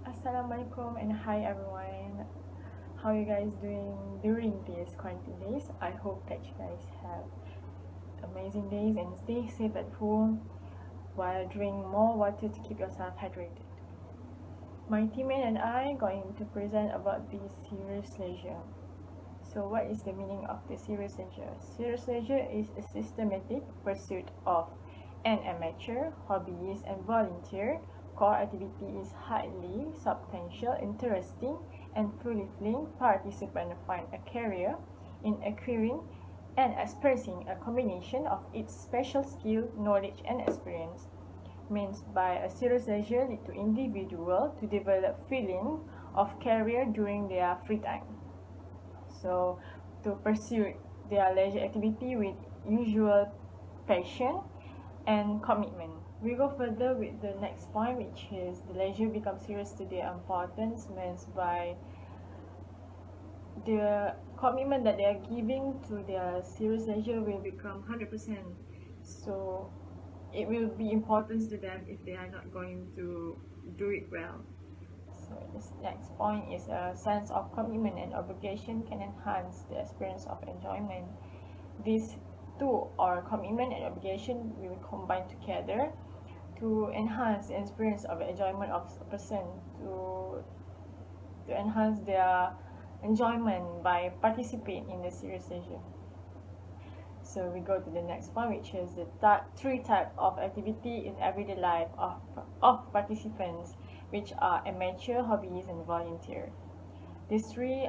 Assalamualaikum and hi everyone. How you guys doing during these quarantine days? I hope that you guys have amazing days and stay safe at home while drink more water to keep yourself hydrated. My teammate and I going to present about the serious leisure. So what is the meaning of the serious leisure? Serious leisure is a systematic pursuit of an amateur, hobbyist and volunteer. Core activity is highly substantial, interesting and fulfilling. Participants find a career in acquiring and expressing a combination of its special skill, knowledge and experience. Means by a serious leisure lead to individual to develop feeling of career during their free time. So to pursue their leisure activity with usual passion and commitment. We go further with the next point, which is the leisure becomes serious to their importance means by the commitment that they are giving to their serious leisure will become 100%. So it will be important to them if they are not going to do it well. So this next point is a sense of commitment and obligation can enhance the experience of enjoyment. These two, or commitment and obligation, will combine together to enhance the experience of enjoyment of a person, to enhance their enjoyment by participating in the serious leisure. So we go to the next point, which is the three types of activity in everyday life of participants, which are amateur, hobbies, and volunteer. These three,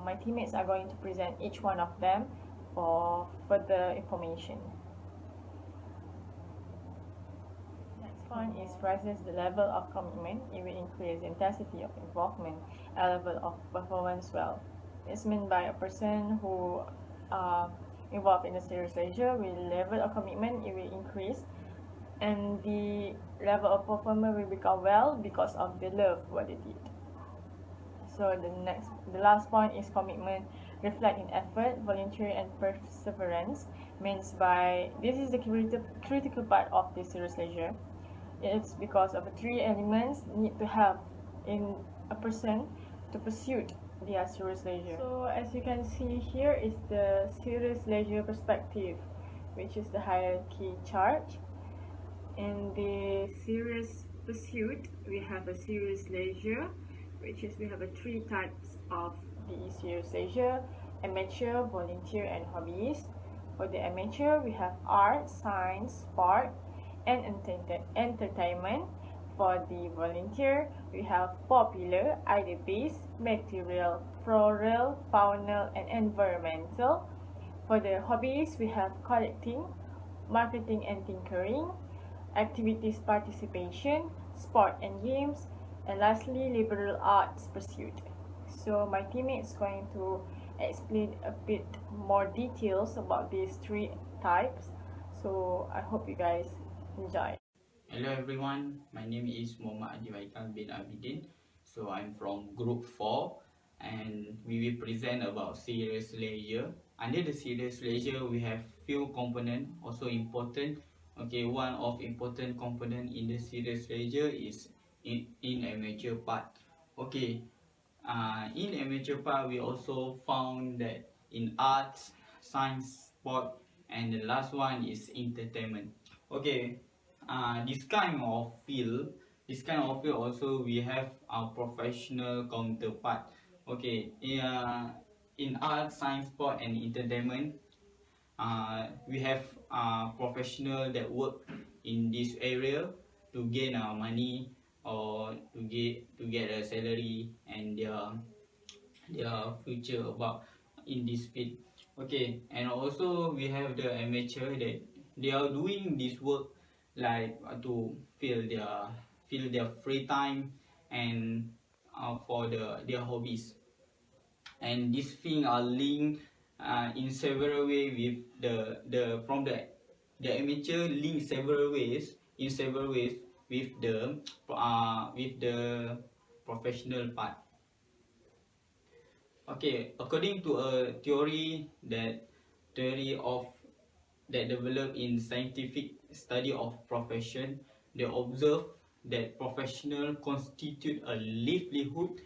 my teammates are going to present each one of them for further information. Next one is rises the level of commitment. It will increase the intensity of involvement and level of performance well. It's meant by a person who involved in the serious leisure with level of commitment it will increase, and the level of performance will become well because of the love what they did. So the last point is commitment reflect in effort, volunteer and perseverance. Means by this is the critical part of the serious leisure. It's because of the three elements need to have in a person to pursue their serious leisure. So as you can see here is the serious leisure perspective, which is the hierarchy chart. In the serious pursuit, we have a serious leisure, which is we have a three types of the serious leisure: amateur, volunteer, and hobbies. For the amateur, we have art, science, sport, and entertainment. For the volunteer, we have popular, idea-based, material, floral, faunal, and environmental. For the hobbies, we have collecting, marketing and tinkering, activities participation, sport and games, and lastly, liberal arts pursuit. So my teammate is going to explain a bit more details about these three types. So I hope you guys enjoy. Hello everyone, my name is MOHAMAD HAIKAL bin ABIDIN. So I'm from group 4 and we will present about serious leisure. Under the serious leisure we have few components also important. Okay, one of important component in the serious leisure is in amateur part. Okay, in amateur part we also found that in arts, science, sport, and the last one is entertainment. Okay, this kind of field also we have our professional counterpart. Okay, in art, science, sport, and entertainment, we have professional that work in this area to gain money or to get a salary and their future about in this field. Okay, and also we have the amateur that they are doing this work like to fill their free time and for their hobbies, and these things are linked in several ways with the from the amateur link several ways with the professional part. Okay, according to a theory of that developed in scientific study of profession, they observe that professional constitute a livelihood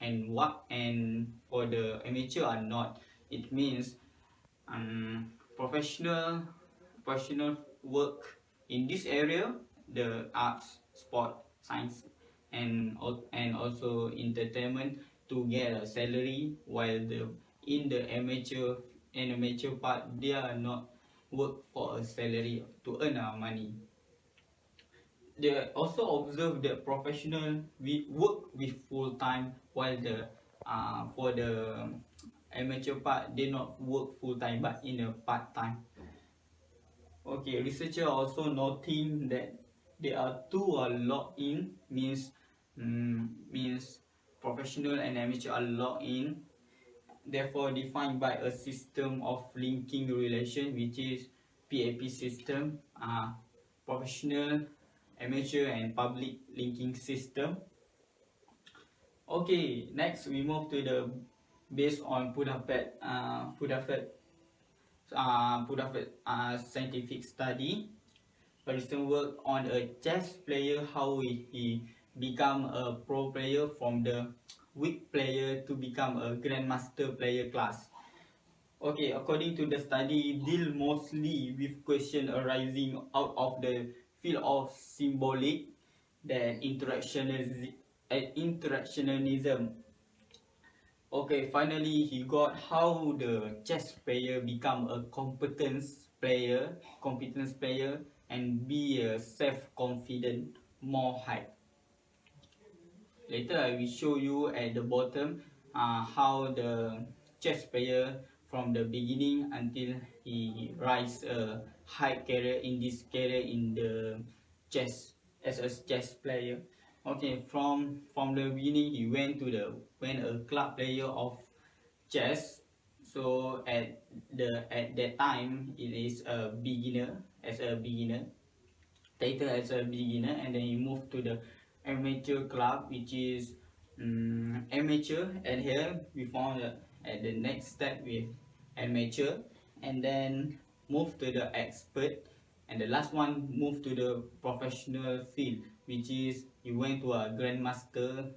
and for the amateur are not. It means professional work in this area, the arts, sport, science, and also entertainment, to get a salary, while the amateur part, they are not work for a salary to earn money. They also observe that professional we work with full time, while the for the amateur part, they not work full time but in a part time. Okay, researcher also noting that there are two are locked in, means professional and amateur are locked in, therefore defined by a system of linking relation, which is PAP system, professional, amateur, and public linking system. Okay, next we move to the based on Pudafed scientific study. A recent work on a chess player, how he become a pro player from the weak player to become a grandmaster player class. Okay, according to the study, deal mostly with question arising out of the field of symbolic, then interactionism. Okay, finally he got how the chess player become a competence player, and be a self-confident more hype. Later I will show you at the bottom how the chess player from the beginning until he rise a high career in this career in the chess as a chess player. Okay, from the beginning he went a club player of chess. So at that time it is a beginner, later as a beginner, and then he moved to the amateur club, which is amateur, and here we found at the next step with amateur, and then move to the expert, and the last one moved to the professional field, which is he went to a grandmaster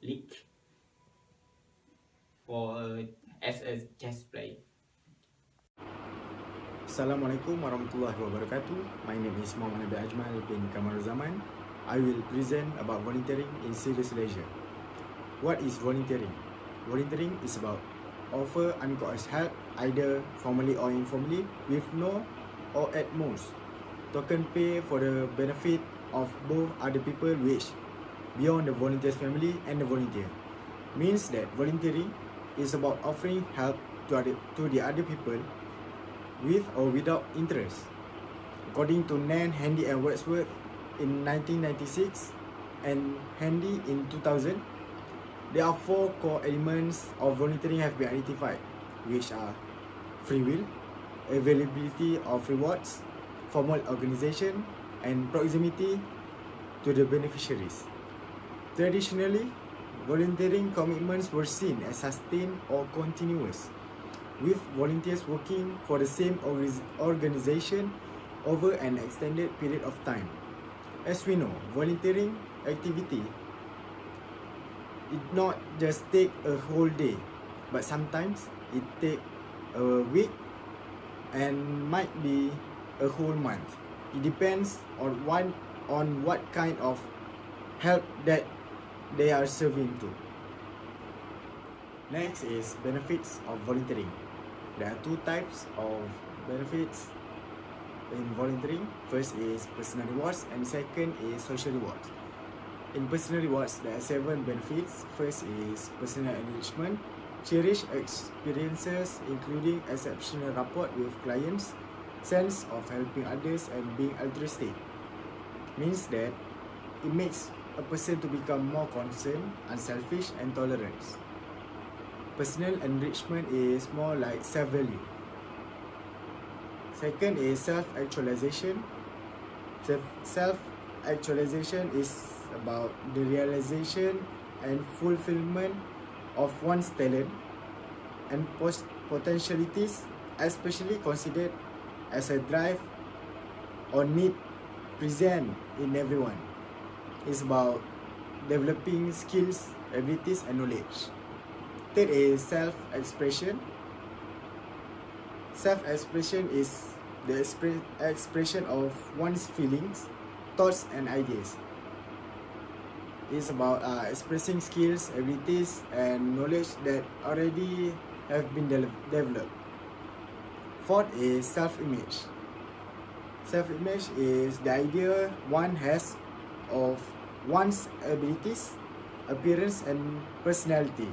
league for as a chess player. Assalamualaikum warahmatullahi wabarakatuh. My name is Mohamad Ajmal bin KAMARULZAMAN. I will present about volunteering in serious leisure. What is volunteering? Volunteering is about offer uncoerced help, either formally or informally, with no or at most token pay for the benefit of both other people, which beyond the volunteer's family and the volunteer. Means that volunteering is about offering help to the other people with or without interest. According to Nan, Handy and Wordsworth in 1996 and Handy in 2000, there are 4 core elements of volunteering have been identified, which are free will, availability of rewards, formal organization, and proximity to the beneficiaries. Traditionally, volunteering commitments were seen as sustained or continuous, with volunteers working for the same organization over an extended period of time. As we know, volunteering activity it not just take a whole day, but sometimes it take a week and might be a whole month. It depends on what kind of help that they are serving to. Next is benefits of volunteering. There are 2 types of benefits in volunteering. First is personal rewards and second is social rewards. In personal rewards, there are 7 benefits. First is personal enrichment, cherish experiences including exceptional rapport with clients, sense of helping others, and being altruistic. Means that it makes a person to become more concerned, unselfish, and tolerant. Personal enrichment is more like self-value. Second is self-actualization. Self-actualization is about the realization and fulfillment of one's talent and potentialities, especially considered as a drive or need present in everyone. It's about developing skills, abilities, and knowledge. Third is self-expression. Self-expression is the expression of one's feelings, thoughts, and ideas. It's about expressing skills, abilities, and knowledge that already have been developed. Fourth is self-image. Self-image is the idea one has of one's abilities, appearance, and personality.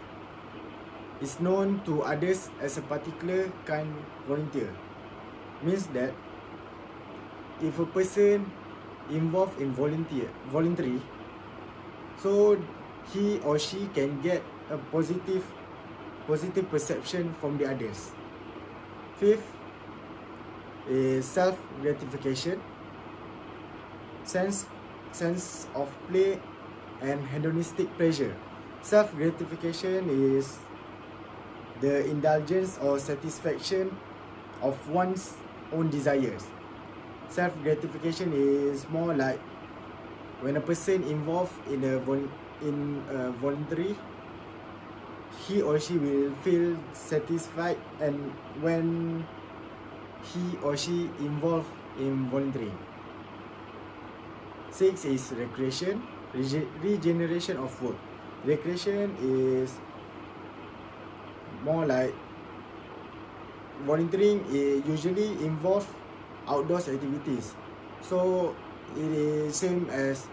It's known to others as a particular kind volunteer. Means that if a person involved in voluntary, so he or she can get a positive perception from the others. Fifth is self-gratification, sense of play and hedonistic pleasure. Self-gratification is the indulgence or satisfaction of one's own desires. Self-gratification is more like when a person involved in a voluntary, he or she will feel satisfied, and when he or she involved in volunteering. Six is recreation, regeneration of work. Recreation is more like volunteering usually involve outdoors activities, so it is same as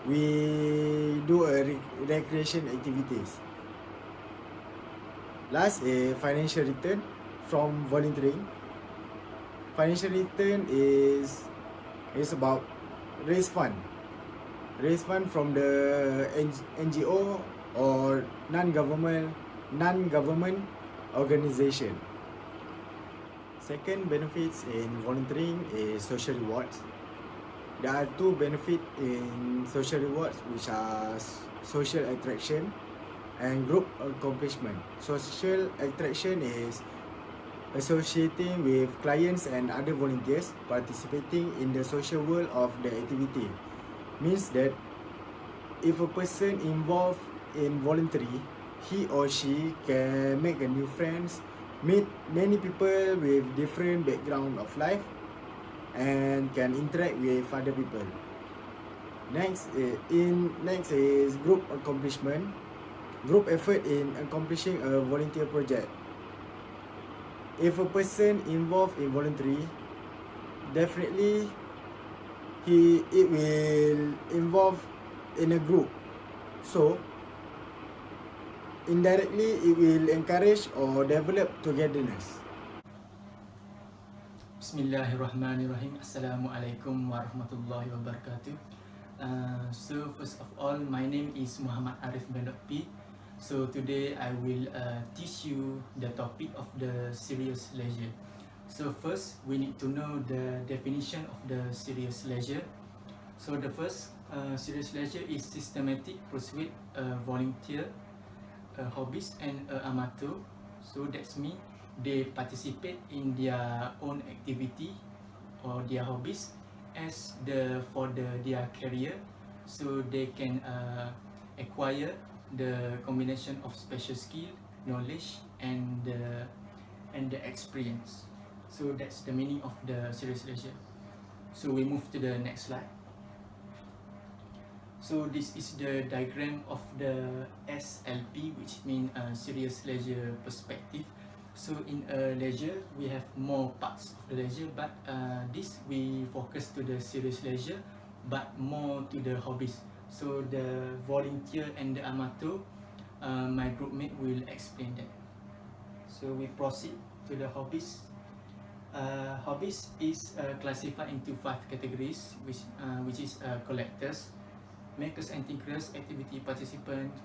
we do a recreation activities. Last is financial return from volunteering. Financial return is about raise fund from the NGO or non-government organization. Second benefits in volunteering is social rewards. There are two benefits in social rewards, which are social attraction and group accomplishment. Social attraction is associating with clients and other volunteers participating in the social world of the activity. Means that if a person involved in voluntary, he or she can make a new friends, meet many people with different background of life, and can interact with other people. Next is group accomplishment. Group effort in accomplishing a volunteer project. If a person involved in voluntary, definitely it will involve in a group, so indirectly it will encourage or develop togetherness. Bismillahirrahmanirrahim. Assalamualaikum warahmatullahi wabarakatuh. So first of all, my name is MOHAMAD ARIF bin LOTPI. So today I will teach you the topic of the serious leisure. So first we need to know the definition of the serious leisure. So the first serious leisure is systematic pursuit, volunteer, hobbies and amateur. So that's mean they participate in their own activity or their hobbies as for their career, so they can acquire the combination of special skill, knowledge and the experience. So that's the meaning of the serious leisure. So we move to the next slide. So this is the diagram of the SLP, which means serious leisure perspective. So in leisure, we have more parts of the leisure, but this we focus to the serious leisure, but more to the hobbies. So the volunteer and the amateur, my group mate will explain that. So we proceed to the hobbies. Hobbies is classified into 5 categories, which is collectors, makers and thinkers, activity participants,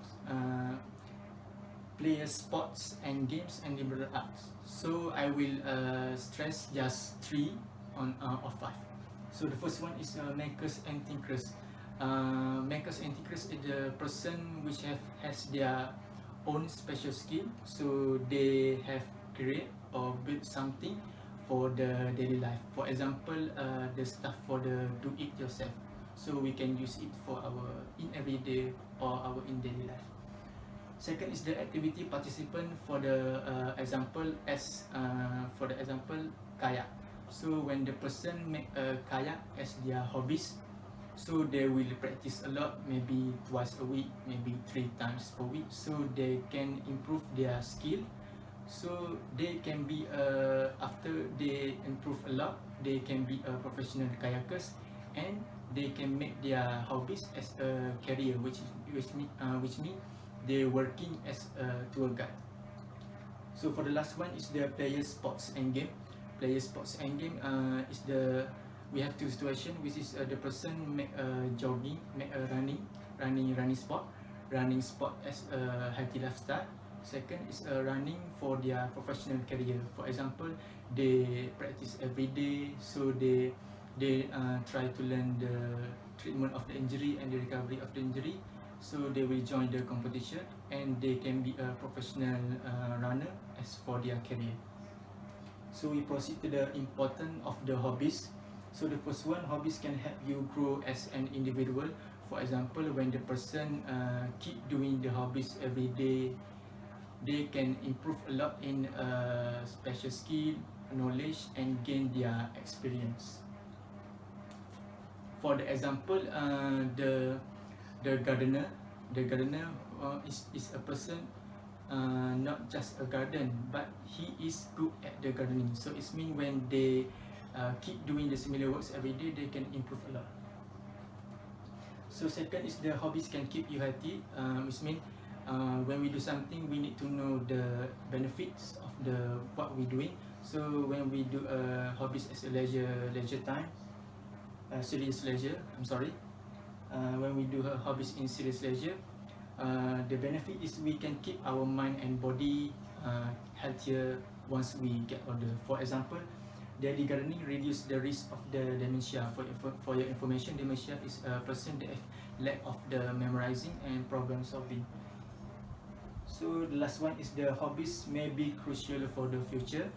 players, sports and games, and liberal arts. So I will stress just 3 of 5. So the first one is makers and thinkers. Makers and thinkers is the person which has their own special skill, so they have create or build something for the daily life. For example, the stuff for the do it yourself. so we can use it for our in everyday or our in daily life. Second is the activity participant for the example as for the example kayak. So when the person make a kayak as their hobbies, so they will practice a lot, maybe twice a week, maybe 3 times per week, so they can improve their skill. So they can be after they improve a lot, they can be a professional kayakers, and they can make their hobbies as a career, which mean they working as a tour guide. So for the last one is the player sports and game. Player sports and game is the we have two situations, which is the person make a jogging, make a running sport as a healthy lifestyle. Second is running for their professional career. For example, they practice every day, so they try to learn the treatment of the injury and the recovery of the injury. So they will join the competition and they can be a professional runner as for their career. So we proceed to the importance of the hobbies. So the first one, hobbies can help you grow as an individual. For example, when the person keep doing the hobbies every day, they can improve a lot in special skill, knowledge, and gain their experience. For the example, the gardener is a person not just a garden, but he is good at the gardening. So it means when they keep doing the similar works every day, they can improve a lot. So second is the hobbies can keep you healthy, which means when we do something, we need to know the benefits of the what we're doing. So when we do hobbies as a leisure time, serious leisure, when we do hobbies in serious leisure, the benefit is we can keep our mind and body healthier once we get older. For example, daily gardening reduce the risk of the dementia. For your information, dementia is a person that have lack of the memorizing and problem solving. So the last one is the hobbies may be crucial for the future.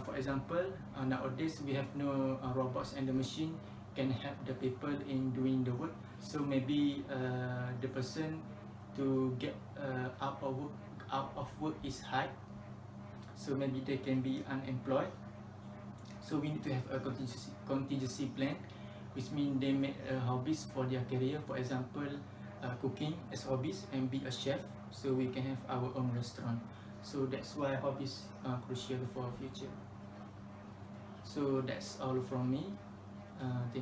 For example, nowadays we have no robots, and the machine can help the people in doing the work. So maybe the person to get out of work is high, so maybe they can be unemployed. So we need to have a contingency plan, which means they make hobbies for their career. For example, cooking as hobbies and be a chef, so we can have our own restaurant. So that's why hobbies are crucial for our future. So that's all from me. Thank you.